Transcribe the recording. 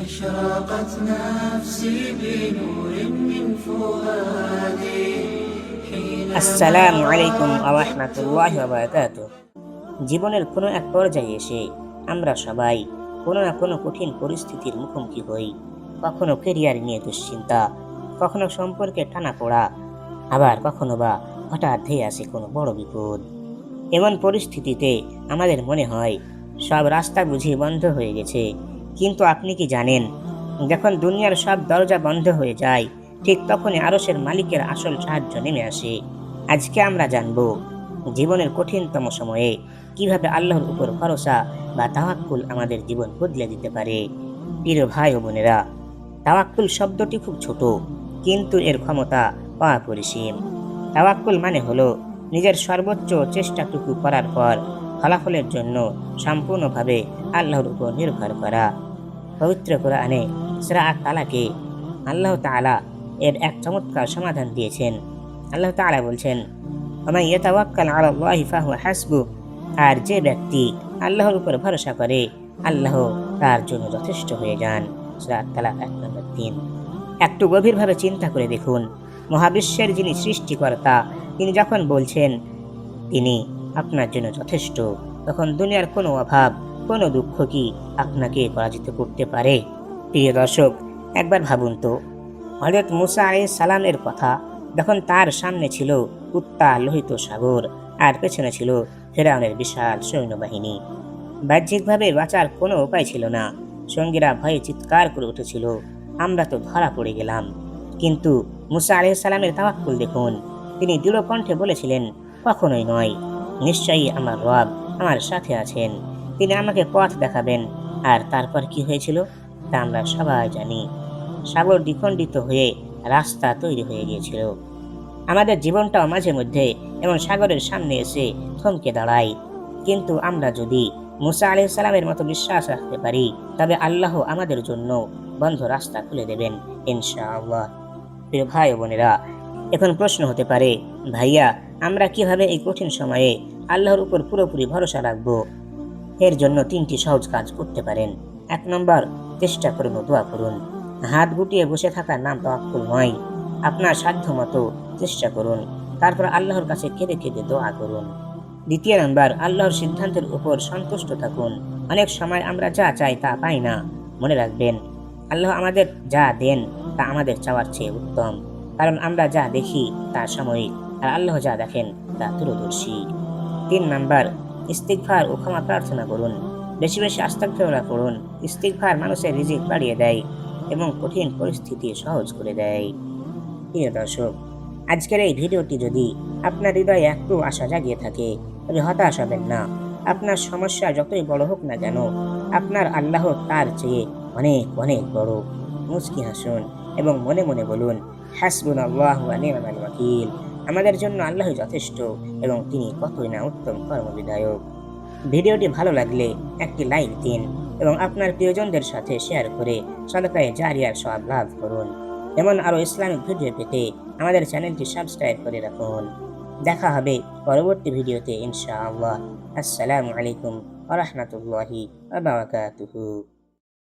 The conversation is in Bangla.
أشرقت نفسي بنور من فؤادي আসসালামু আলাইকুম ওয়া রাহমাতুল্লাহি ওয়া বারাকাতুহু। জীবনের কোনো এক পর্যায়ে এসে আমরা সবাই কোনো না কোনো কঠিন পরিস্থিতির মুখোমুখি হই। কখনো ক্যারিয়ার নিয়ে দুশ্চিন্তা, কখনো সম্পর্কে টানাপোড়া, আবার কখনো বা হঠাৎ ধেয়ে আসে কোনো বড় বিপদ। এমন পরিস্থিতিতে আমাদের মনে হয় সব রাস্তা বুঝি বন্ধ হয়ে গেছে। কিন্তু আপনি কি জানেন, যখন দুনিয়ার সব দরজা বন্ধ হয়ে যায়, ঠিক তখনই আরশের মালিকের আসল সাহায্য নেমে আসে। আজকে আমরা জানব জীবনের কঠিনতম সময়ে কিভাবে আল্লাহর উপর ভরসা বা তাওয়াক্কুল আমাদের জীবন বদলে দিতে পারে। প্রিয় ভাই ও বোনেরা, তাওয়াক্কুল শব্দটি খুব ছোট, কিন্তু এর ক্ষমতা অপরিসীম। তাওয়াক্কুল মানে হলো নিজের সর্বোচ্চ চেষ্টাটুকু করার পর ফলাফলের জন্য সম্পূর্ণভাবে আল্লাহর উপর নির্ভর করা। পবিত্র কোরআনে সূরা আত-তালাকে আল্লাহ তাআলা এর এক চমৎকার সমাধান দিয়েছেন। আল্লাহ তাআলা বলছেন, ওয়ামান ইয়াতাওয়াক্কাল আলাল্লাহি ফাহুয়া হাসবুহ, আর যে ব্যক্তি আল্লাহর উপর ভরসা করে, আল্লাহ তার জন্য যথেষ্ট হয়ে যান। সূরা আত-তালাক 1 নম্বর 3। একটু গভীরভাবে চিন্তা করে দেখুন, মহাবিশ্বের যিনি সৃষ্টিকর্তা, তিনি যখন বলছেন তিনি আপনার জন্য যথেষ্ট, তখন দুনিয়ার কোনো অভাব, কোনো দুঃখ কি আপনাকে পরাজিত করতে পারে? প্রিয় দর্শক, একবার ভাবুন তো, হযরত মুসা আলাইহিস সালামের কথা, যখন তার সামনে ছিল উত্তাল লোহিত সাগর আর পেছনে ছিল ফেরাউনের বিশাল সৈন্যবাহিনী। বাহ্যিকভাবে বাঁচার কোনো উপায় ছিল না। সঙ্গীরা ভয়ে চিৎকার করে উঠেছিল, আমরা তো ধরা পড়ে গেলাম। কিন্তু মুসা আলাইহিস সালামের তাওয়াক্কুল দেখুন। তিনি দৃঢ় কণ্ঠে বলেছিলেন, কখনোই নয়, নিশ্চয়ই আমার রব আমার সাথে আছেন, তিনি আমাকে পথ দেখাবেন। আর তারপর কি হয়েছিল তা আমরা সবাই জানি। সাগর দ্বিখণ্ডিত হয়ে রাস্তা তৈরি হয়ে গিয়েছিল। আমাদের জীবনটাও মাঝে মধ্যে এমন সাগরের সামনে এসে থমকে দাঁড়ায়। কিন্তু আমরা যদি মুসা আলাইহিস সালামের মতো বিশ্বাস রাখতে পারি, তবে আল্লাহ আমাদের জন্য বন্ধ রাস্তা খুলে দেবেন ইনশাআল্লাহ। প্রিয় ভাই ও বোনেরা, এখন প্রশ্ন হতে পারে, ভাইয়া, আমরা কিভাবে এই কঠিন সময়ে আল্লাহর উপর পুরোপুরি ভরসা রাখব? এর জন্য 3টি সহজ কাজ করতে পারেন। 1 নম্বর, চেষ্টা করুন ও দোয়া করুন। হাত গুটিয়ে বসে থাকার নাম তাওয়াক্কুল নয়। আপনার সাধ্য মতো চেষ্টা করুন, তারপর আল্লাহর কাছে কেঁদে কেঁদে দোয়া করুন। 2 নম্বর, আল্লাহর সিদ্ধান্তের উপর সন্তুষ্ট থাকুন। অনেক সময় আমরা যা চাই তা পাই না। মনে রাখবেন, আল্লাহ আমাদের যা দেন তা আমাদের চাওয়ার চেয়ে উত্তম, কারণ আমরা যা দেখি তা সাময়িক, আর আল্লাহ যা দেখেন তা দূরদর্শী। 3 নম্বর, ইস্তিগফার ও ক্ষমা প্রার্থনা করুন। বেশি বেশি আস্তাগফিরুল্লাহ করুন। ইস্তিগফার মানুষের রিজিক বাড়িয়ে দেয় এবং কঠিন পরিস্থিতি সহজ করে দেয়। প্রিয় দর্শক, আজকের এই ভিডিওটি যদি আপনার হৃদয়ে একটু আশা জাগিয়ে থাকে, তবে হতাশ হবেন না। আপনার সমস্যা যতই বড় হোক না কেন, আপনার আল্লাহ তার চেয়ে অনেক অনেক বড়। মুচকি হাসুন এবং মনে মনে বলুন, হাসবুনাল্লাহু ওয়া নি'মাল ওয়াকিল। আমাদের জন্য আল্লাহ যথেষ্ট এবং তিনি কতই না উত্তম কর্মবিধায়ক। ভিডিওটি ভালো লাগলে একটি লাইক দিন এবং আপনার প্রিয়জনদের সাথে শেয়ার করে সদকায়ে জারিয়ার সওয়াব লাভ করুন। এমন আরো ইসলামিক ভিডিও পেতে আমাদের চ্যানেলটি সাবস্ক্রাইব করে রাখুন। দেখা হবে পরবর্তী ভিডিওতে ইনশাআল্লাহ। আসসালামু আলাইকুম ওয়া রাহমাতুল্লাহি ওয়া বারাকাতুহু।